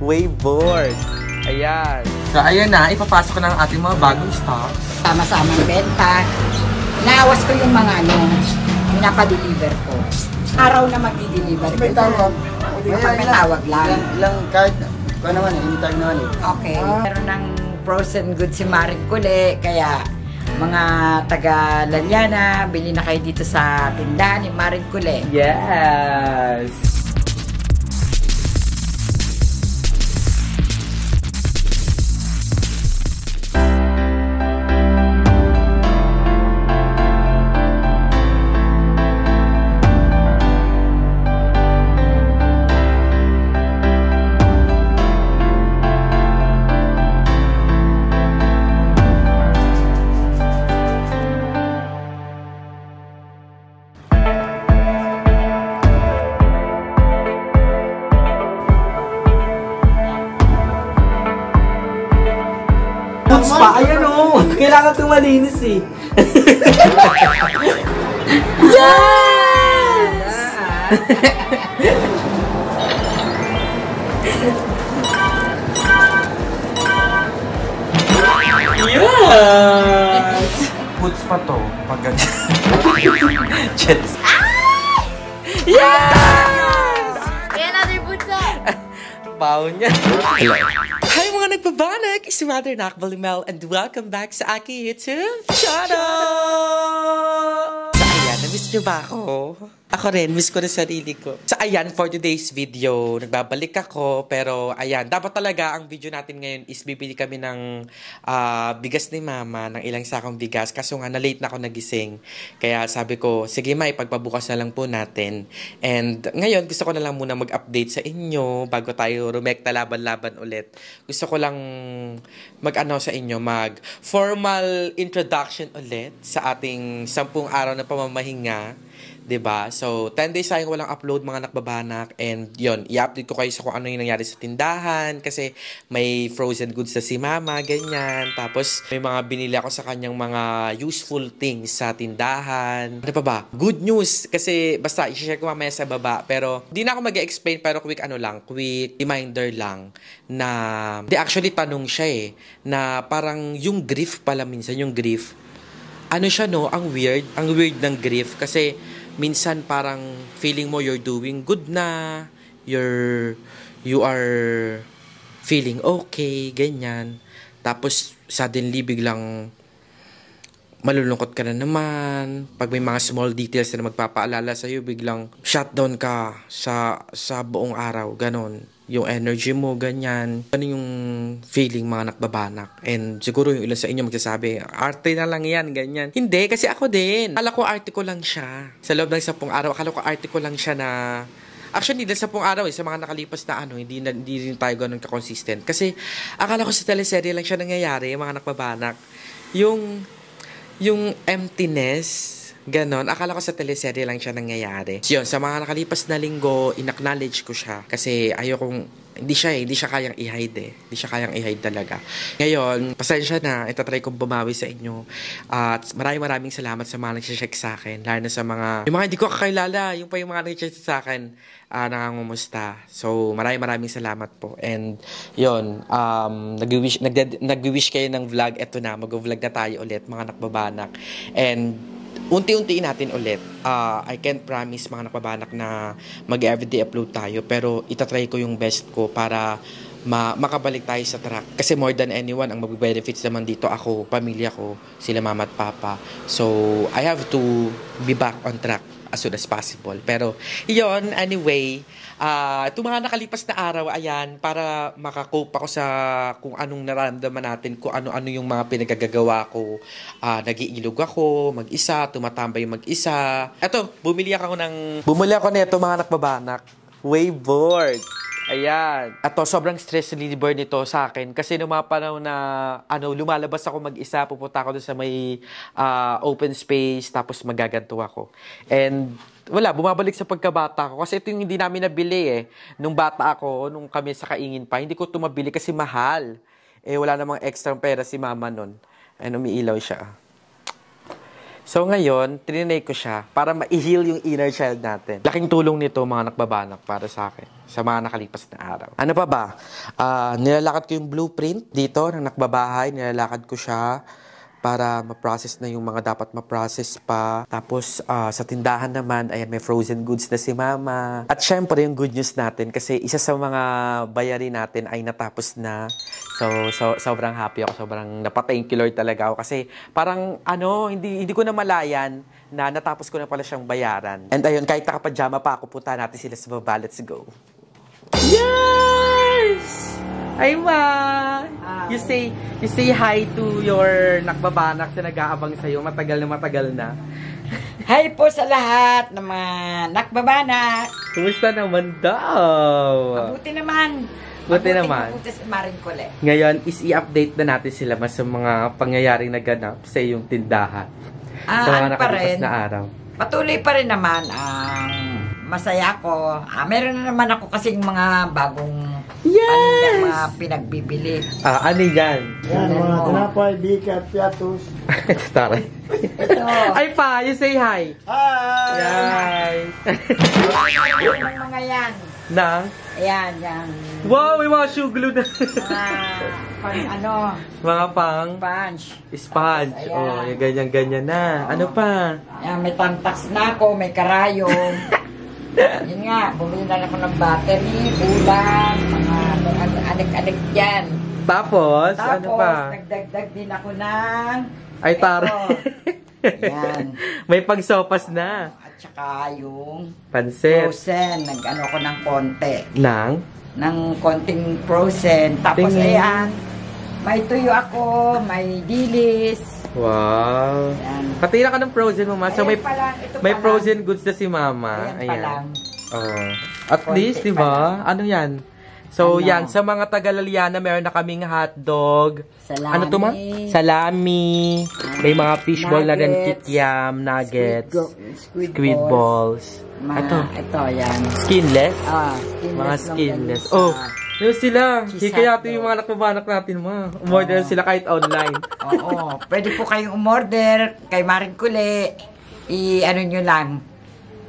way bored. Ayan. So, ayan na. Ipapasok ko na ang ating mga bagong stock. Sama-samang benta. Naawas ko yung mga pinapadeliver ko. Araw na magdi-deliver ko. May tawag. May tawag lang. Ilang kahit, kung naman anytime naman Okay. Meron ng frozen goods si Maring Kule, kaya mga taga Laliana, bili na kayo dito sa tindahan ni Maring Kule. Yes! Boots pa! Ayan o! Kailangan itong malinis eh. Yes! Yes! Boots pa to. Pag ganyan. Jets. Yes! Kaya natin punta! Pao niya. Hello. Hi mga nagbabanag! Si Mother Nakbalimel and welcome back sa aking YouTube channel! So ayan, na-miss niyo ba ako? Ako rin, miss ko na sarili ko. So ayan, for today's video, nagbabalik ako. Pero ayan, dapat talaga ang video natin ngayon is bibili kami ng bigas ni Mama, ng ilang sakong bigas. Kaso nga, na-late na ako nagising. Kaya sabi ko, sige ma, ipagpabukas na lang po natin. And ngayon, gusto ko na lang muna mag-update sa inyo bago tayo rumekta laban-laban ulit. Gusto ko lang mag-ano sa inyo, mag-formal introduction ulit sa ating 10 araw na pamamahinga. 'Di ba? So, 10 days tayong walang upload mga nakbabanak, and 'yon, i-update ko kayo sa kung ano yung nangyari sa tindahan kasi may frozen goods na si Mama, ganyan. Tapos may mga binili ako sa kanyang mga useful things sa tindahan. Ano pa ba? Good news kasi basta i-share ko mamaya sa baba, pero hindi na ako mag-explain, pero quick reminder lang na actually tanong siya na parang yung grief pala minsan, yung grief. Ano siya no, ang weird ng grief kasi minsan parang feeling mo you're doing good na, you are feeling okay, ganyan. Tapos suddenly biglang malulungkot ka na naman. Pag may mga small details na magpapaalala sa'yo, biglang shutdown ka sa buong araw, ganon. Yung energy mo, ganyan. Ano yung feeling mga nakbabanak? And siguro yung ilan sa inyo magsasabi, arte na lang yan, ganyan. Hindi, kasi ako din. Akala ko arte ko lang siya. Sa loob ng 10 araw, akala ko arte ko lang siya na... Actually, dahil 10 araw sa mga nakalipas na hindi rin tayo ganun ka-consistent. Kasi akala ko sa teleserye lang siya nangyayari, mga nakbabanak. Yung emptiness, ganon. Akala ko sa teleserye lang siya nangyayari. So, yun, sa mga nakalipas na linggo, in-acknowledge ko siya. Kasi ayokong, hindi siya kayang i-hide Hindi siya kayang i-hide talaga. Ngayon, pasensya na, itatry kong bumawi sa inyo. At maraming salamat sa mga nag-check sa akin. Lalo na sa yung mga hindi ko kakilala, yung mga nag-check sa akin, nangangumusta. So, maraming salamat po. And, yun, nag-wish kayo ng vlog. Eto na, mag-vlog na tayo ulit, mga nakbabanak. And, unti-untiin natin ulit. I can't promise mga nakbabanak na mag-everyday upload tayo, pero itatry ko yung best ko para makabalik tayo sa track. Kasi more than anyone, ang mag-benefits naman dito ako, pamilya ko, sila mama at papa. So, I have to be back on track as soon as possible. Pero, yun, anyway, itong mga nakalipas na araw, ayan, para makakope ako sa kung anong nararamdaman natin, kung ano-ano yung mga pinagagagawa ko. Nag-iilog ako, mag-isa, tumatambay mag-isa. Eto, bumili ako nito mga nakbabanak. Way bored. Ayan. Ato, sobrang stress reliever nito sa akin. Kasi nung mga panahon na, lumalabas ako mag-isa, pupunta ako doon sa may open space, tapos magaganto ako. And, wala, bumabalik sa pagkabata ko. Kasi ito yung hindi namin nabili Nung bata ako, nung kami sa Kaingin pa, hindi ko ito mabili kasi mahal. Wala namang extra pera si Mama nun. And umiilaw siya. So ngayon, trinay ko siya para ma-heal yung inner child natin. Laking tulong nito mga nakbabanak para sa akin sa mga nakalipas na araw. Ano pa ba? Nilalakad ko yung blueprint dito ng nakbabahay. Nilalakad ko siya para ma-process na yung mga dapat ma-process pa. Tapos, sa tindahan naman, ayan, may frozen goods na si Mama. At syempre, yung good news natin, kasi isa sa mga bayarin natin ay natapos na. So sobrang happy ako, sobrang napathank you Lord talaga ako. Kasi parang, hindi ko na malayan na natapos ko na pala siyang bayaran. And ayun, kahit nakapajama pa ako, punta natin sila sa baba. Let's go. Yes! Ay, Ma! You say hi to your nakbabanak na nag-aabang sa'yo. Matagal na. Hi po sa lahat ng mga nakbabanak. Kumusta naman daw? Mabuti naman. Buti naman. Mabuti si Maring Cole. Ngayon, i-update na natin sila mas sa mga pangyayaring naganap sa iyong tindahan. Sa mga nakalipas na araw. Patuloy pa rin naman ang masaya ko. Meron na naman ako kasing mga bagong mga pinagbibili. Ano yan? Yan, mga tinapay, bikat, piatos. Taray. Ito. Ay pa, you say hi. Hi! Yung mga yan. Nang? Ayan, yan. Wow, may mga shoe glue na. Mga pang Punch. sponge. Tapos, Oh, yung ganyan-ganyan na. Ano pa? Ayan, may tantax na ako, may karayom. Yun nga, bumili na ako ng battery, bulang, mga adik-adik dyan. Tapos, ano pa? Nagdagdag din ako ng... Ay, tara. Yan. May pagsopas na. At saka yung Pansit. frozen. Nag-ano ko ng konti. Ng konting frozen. Tapos, Tingin. ayan, may tuyo ako, may dilis. Wow. Yan. Katira ka ng frozen mo, Ma. So, Ayan pa lang, ito may pa frozen goods na si Mama. Ayan pa lang. Oh. At Konti least, di pa ba? Ano yan? So, Ano? yan. Sa mga taga-Laliana, meron na kaming hotdog. Salami. Ano to, Ma? Salami. May mga fishball na rin, Nuggets. kikiam, nuggets, Squid balls. Ito. Ito, yan. Skinless. Skinless Mga lang skinless. yan sa- Oh, yun sila. Cheese Kaya hotdog. yung mga nakbabanak natin, Ma. Umorder sila kahit online. Oo. Pwede po kayong umorder kay Maring Cole. I-ano nyo lang.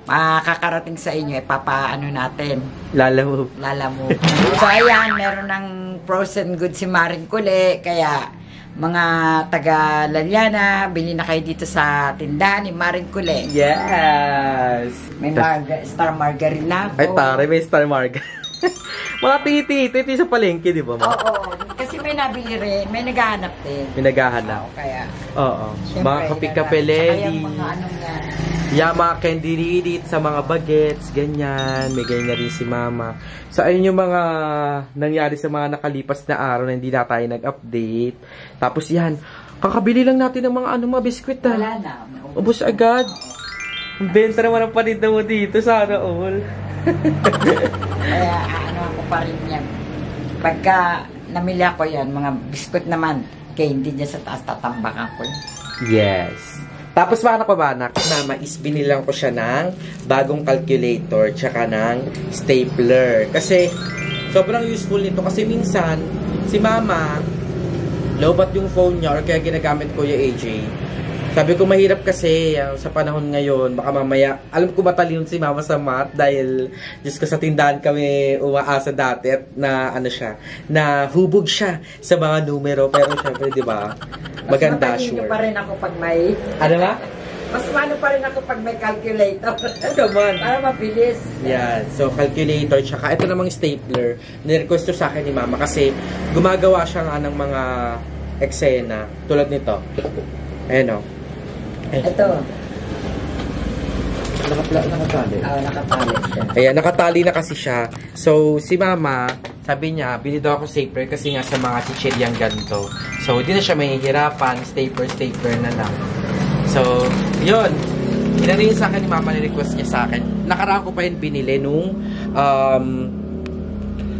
Makakarating sa inyo. Ipapaano natin. Lalamove. Lalamove. So, ayan. Meron ng frozen goods si Maring Cole. Kaya, mga taga-Laliana, bili na kayo dito sa tindahan ni Maring Cole. Yes! May Star Margarine ako. Ay, taray, may Star Margarine. Mga titi sa palengke, di ba, Ma? Oo. Kasi may nabili rin. May naghahanap din. May naghahanap. Kaya, Oo. syempre, Mga kape-kape Saka lady. yung mga anong yan. Mga candy readit sa mga bagets, ganyan. May ganyan na rin si Mama. So, ayun yung mga nangyari sa mga nakalipas na araw na hindi na tayo nag-update. Tapos yan, kakabili lang natin ng mga mga biskwit, ha? Wala na. Ubus agad. Ang benta naman ang paninda mo dito, sana all. Kaya ano ako pa rin yan. Pagka namili ako yan, mga biskuit naman, candy dyan sa taas, tatambakan ko yan. Yes. Tapos mga kababanak, Mama, is binilang ko siya ng bagong calculator tsaka ng stapler. Kasi sobrang useful nito kasi minsan si Mama lobat yung phone niya or kaya ginagamit ko yung AJ. Sabi ko mahirap kasi sa panahon ngayon, baka mamaya, alam ko matalino si Mama sa math dahil Diyos ko sa tindahan kami umaasa dati at na na hubog siya sa mga numero. Pero syempre, di ba, maganda, Mas sure. pa rin ako pag may... Ano ba? Mas malo pa rin ako pag may calculator. Come on. Para mabilis. Yan. So, calculator. Tsaka ito namang stapler. Nirequest to sa akin ni Mama kasi gumagawa siya nga ng mga eksena. Tulad nito. Ayan o. Ito. Nakatali. Nakatali siya. Ayan, nakatali na kasi siya. So, si Mama, sabi niya, bili daw ako stapler kasi nga sa mga chichiryang ganito. So, hindi na siya mahihirapan. Stapler na lang. So, yun. Inano yun sa akin ni Mama, ni-request niya sa akin. Nakaraan ko pa yun binili nung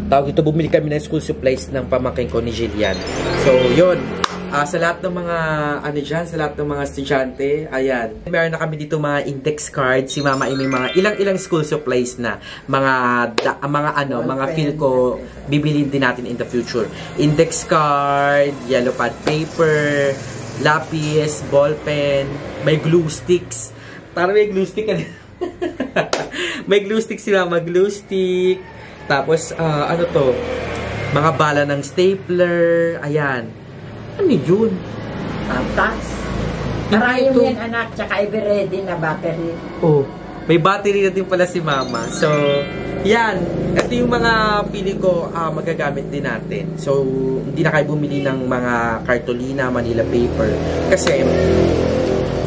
tawag ito, bumili kami ng school supplies ng pamangkin ko ni Jillian. So, yun. Sa lahat ng mga, sa lahat ng mga estudyante, ayan. Meron na kami dito mga index card. Si Mama ay may mga ilang school supplies na. Mga feel ko, bibilin din natin in the future. Index card, yellow pad paper, lapis, ballpen, may glue sticks. Parang may glue stick ka may glue stick si mama, glue stick. Tapos, ano to? Mga bala ng stapler. Ayan. Ano yun? Tatas. Karayom yan, anak. Tsaka i-ready na battery. Oh, may battery na din pala si mama. So, yan. Ito yung mga feeling ko magagamit din natin. So, hindi na kayo bumili ng mga cartolina, Manila paper. Kasi,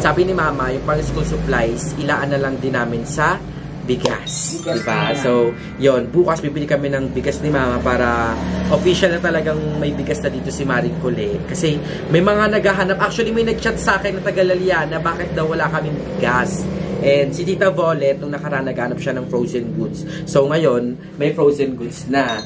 sabi ni mama, yung pang school supplies, ilaan na lang din namin sa bigas. Diba? So, yon, bukas bibili kami ng bigas ni mama para official na talagang may bigas na dito si Maring Cole. Kasi may mga naghahanap. Actually, may nag-chat sa akin na taga-Laliana, bakit daw wala kaming bigas. And si Tita Volet, nung nakaraan, naghanap siya ng frozen goods. So, ngayon, may frozen goods na.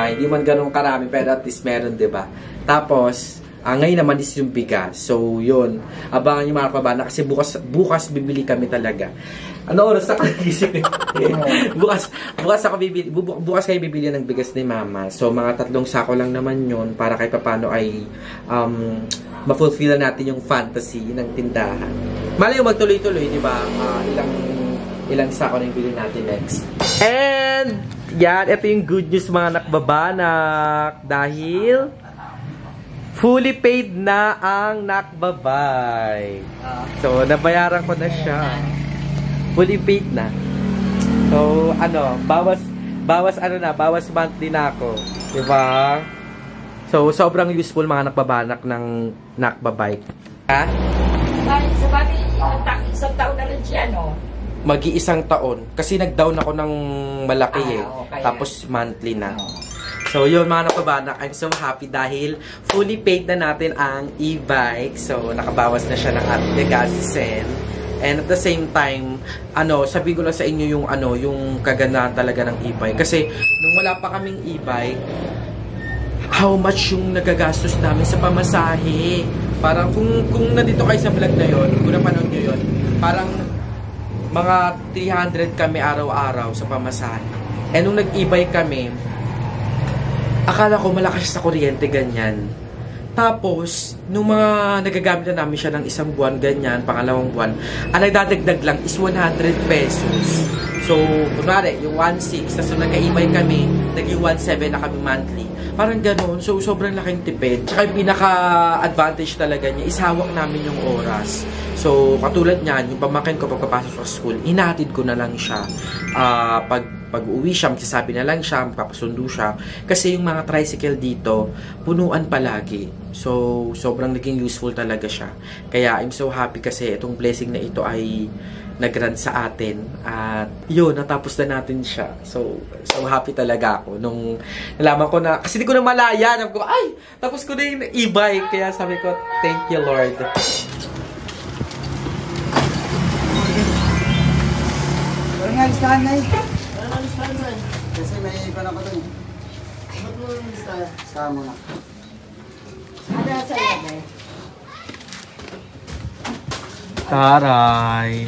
Hindi man ganun karami, pero at least meron, diba? Tapos, ngayon naman is yung bigas. So, yun. Abangan yung mga kabana kasi bukas bibili kami talaga. Ano oras ako nagising? bukas kayo bibili ng bigas ni mama. So, mga 3 sako lang naman yun para kahit paano ay ma-fulfill natin yung fantasy ng tindahan. Malay yung magtuloy-tuloy, di ba? Ilang sako na yung bili natin next. And, yan. Ito yung good news mga nakbabanak. Dahil fully paid na ang nakbabay. So, nabayaran ko na siya. Fully paid na. So, ano, bawas monthly na ako. Diba? So, sobrang useful mga nakbabanak ng nakbabike. Ha? Sa bagay, isang taon na rin siya, no? Mag-iisang taon. Kasi nag-down ako ng malaki Okay. Tapos monthly na. So, yun mga nakbabanak, I'm so happy dahil fully paid na natin ang e-bike. So, nakabawas na siya ng ating gastusin. And at the same time, sabi ko lang sa inyo yung kagandahan talaga ng e-bike. Kasi, nung wala pa kaming e-bike, how much yung nagagastos namin sa pamasahe. Parang, kung nandito kayo sa vlog na yun, kung napanood nyo yun, parang mga 300 kami araw-araw sa pamasahe. And nung nag-e-bike kami, akala ko malakas sa kuryente, ganyan. Tapos, nung mga nagagamit na namin siya ng 1 buwan, ganyan, pangalawang buwan, ang nagdadagdag lang is 100 pesos. So, kunwari, yung 1.6, tapos nung nagka-e-bike kami, naging 1.7 na kami monthly. Parang gano'n. So, sobrang laking tipid. Tsaka yung pinaka-advantage talaga niya is hawak namin yung oras. So, katulad niyan, yung pamangkin ko pagpapasok sa school, inahatid ko na lang siya. Pag-uwi siya, magsasabi na lang siya, magpapasundo siya. Kasi yung mga tricycle dito, punuan palagi. So, sobrang naging useful talaga siya. Kaya, I'm so happy kasi itong blessing na ito ay nag-run sa atin. At yun, natapos na natin siya. So happy talaga ako. Nung nalaman ko na, kasi di ko na malaya, naman ko, ay, tapos ko na yung e-bike. Kaya sabi ko, thank you, Lord. Wala nga listahan na eh. Kasi may iba na ko dun. Ba't mo yung listahan? Saka mo na. Ano sa labay? Taray.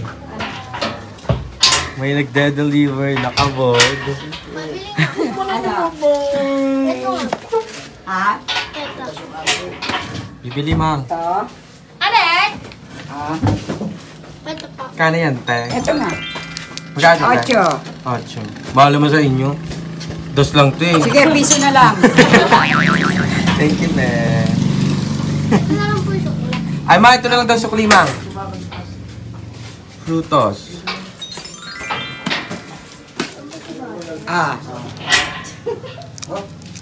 May nagde-deliver na kabog. Ha? Bibili, mang. Ito? Anek! Kano yan, te? Ito na. Magkano, te? 8. Bahala mo sa inyo. 2 lang, te. Sige, piso na lang. Thank you, te. Ay, ma, ito na lang daw sukli, mang. Frutos.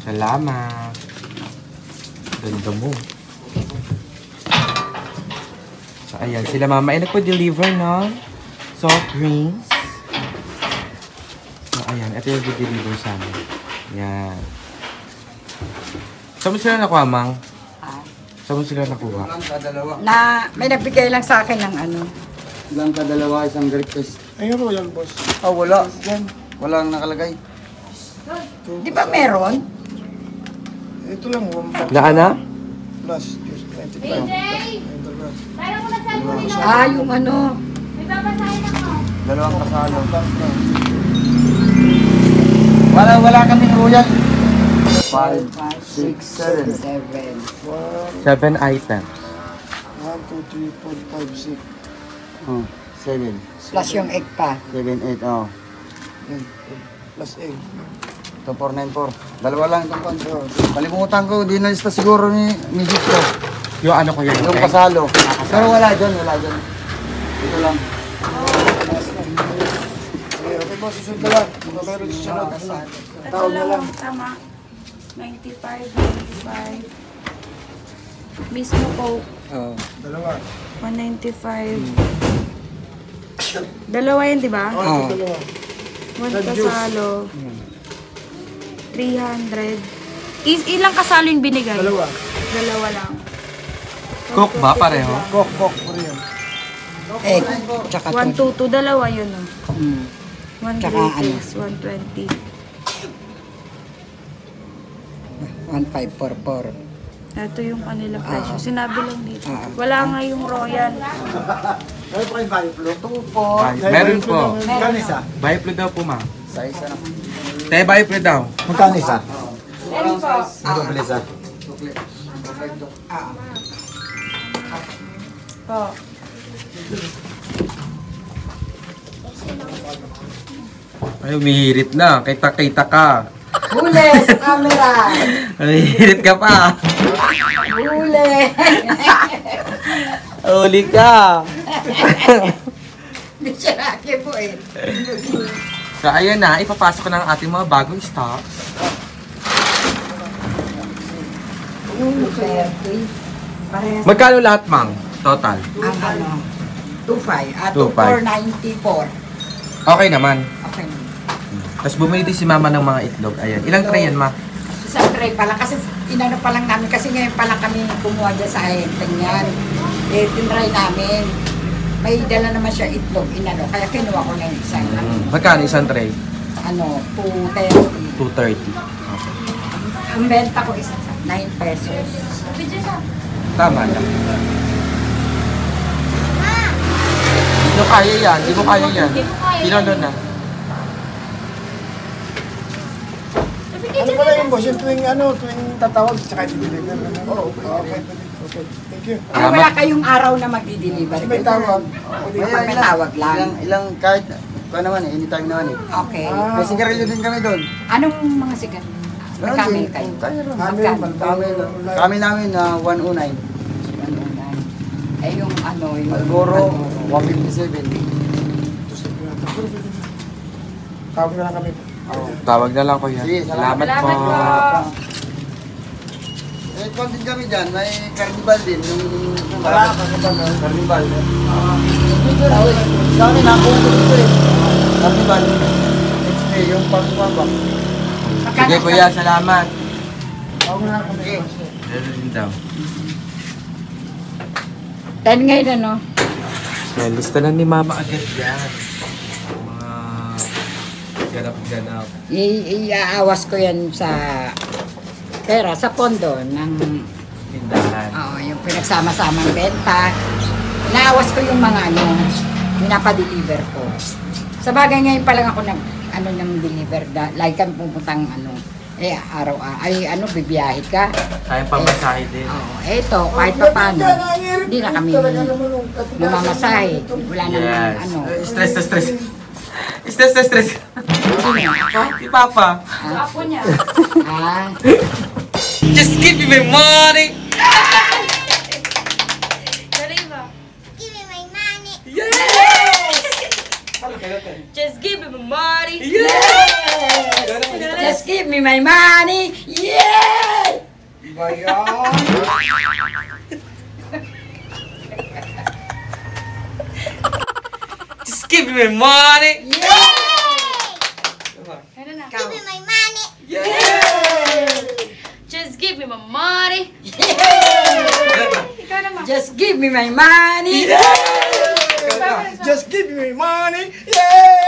Salamat. Ganda mo. So, ayan. Sila mama ay nagpa-deliver ng soft drinks. So, ayan. Ito yung deliver sa amin. Ayan. Saan mo sila nakuha, mang? Saan mo sila nakuha? Ilang kadalawa. May nagbigay lang sa akin ng ano. Ilang kadalawa, isang request. Ayun po yan, boss. Wala. Yan. Walang nakalagay. Di ba meron? Ito lang, 1 Na, ana? plus 25. AJ! Ito na. Mayroon ko na cellphone nila. Yung ano. May babasahin ako. Dalawang kasalo. Wala kami royal. 5, 6, 7. 7. 7 items. 3, 4, 5, 6. Oh, 7. Plus yung egg pa. 7, 8, oh. Yan. Plus egg. 2, 4, 9, 4. Dalawa lang itong konti. Kalimutan ko, di nalista siguro ni Victor. Yung ano ko yan. Yung pasalo. Pero wala dyan, wala dyan. Ito lang. Okay po, susunod na lang. Meron susunod. Tawag na lang. Tama. 95, 95. Mismo po. Oh. Dalawa. 195. Dalawa yan, di ba? Oh, dalawa. One kasalo. 300. Ilang kasalo yung binigay? Dalawa. Dalawa lang. Coke ba? Pareho? Kok, po rin yan. Egg. Tsaka 122, dalawa yun, oh. Mm. 1 Tsaka ano? 120. 1544. Ito yung kanila presyo. Ah. Sinabi lang dito. Ah. Wala nga yung Royal. Meron pa kayong Biflo? 2 po. Meron po. Magkano isa? Biflo daw po, ma'am. Sa isa na. Te, Biflo daw. Magkano isa? Meron po. Double isa. Po. Ay, umihirit na. Kita-kita ka. Huli sa camera! Umihirit ka pa. Huli! Uli ka. Hindi siya nakibuin. So, ayan na. Ipapasok ko na ang ating mga bagong stocks. 30. Parehas Magkano lahat, mang? Total. ang ano, 25. 2.5. 2494. Okay naman. Okay. Tapos bumili din si mama ng mga itlog. Ayan. Ilang tray yan, ma? Isang tray pa lang. Kasi inano pa lang namin. Kasi ngayon pa lang kami kumuha dyan sa ahenteng yan. Eh, tinry namin. May dala naman siya itlog. Inano. Kaya kinuha ko na yung isang Magkano isang tray? ano, 230. 230. Ang benta ko is 9 pesos. Tama lang. Hindi mo kaya yan. Hindi mo kaya yan. Sino doon na? Ano pala yung boss? Yung tuwing tatawag, tsaka i-deliver. Oo, okay. Okay, thank you. Ay, wala kayong araw na magdi-deliver. Kasi may tawag. Pag may tawag lang. Ilang kahit, kung naman eh, anytime naman eh. Okay. May sigarilyo din kami doon. Anong mga sigat? May camel kayo? Kami namin na 109. Eh yung ano, yung Malboro, 157. Tawag na lang kami. Tawag na lang ko yan. Sige, Salamat po. Eh, kung din kami dyan, may carnival din. Yung carnival. Sa amin, nakuha ko dito eh. Carnival. Next day, yung pagpapak. Sige kuya, salamat. Tawag na lang kami. Meron din daw. 10 ngayon ano? Yan, lista na ni mama agad yan. Mga ganap-ganap. Iaawas ko yan sa pera, sa pondo ng Tindahan. yung pinagsama-samang benta. Inaawas ko yung mga ano, pinapadeliver ko. Sa bagay ngayon pa lang ako ng deliver. Like kami pupuntang bibiyahe ka. Kayang pamasahe din. Eto, kahit pa paano, hindi na kami mamamasahe. Wala naman ano. Stress. Stress. Sino? Ako? Si Papa. Apo niya. Ah, Just give me my money! Dali ba? Give me my money. Just give me money. just give me my money! Yeah! Just give me my money! Ano na? Give me my money. Just give me my money. Ikaw naman. Just give me my money! Just give me money. Yeah!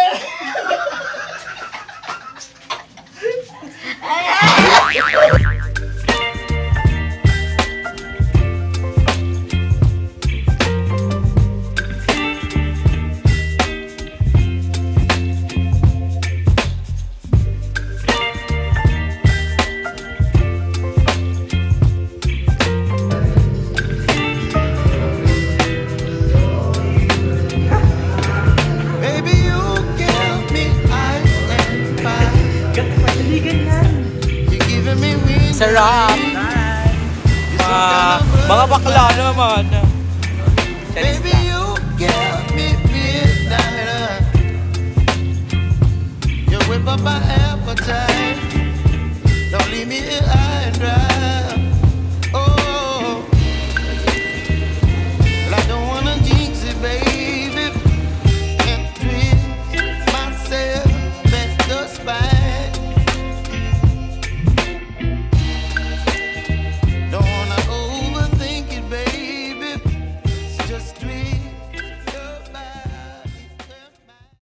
Sarap. Mga bakla naman. Charis lang.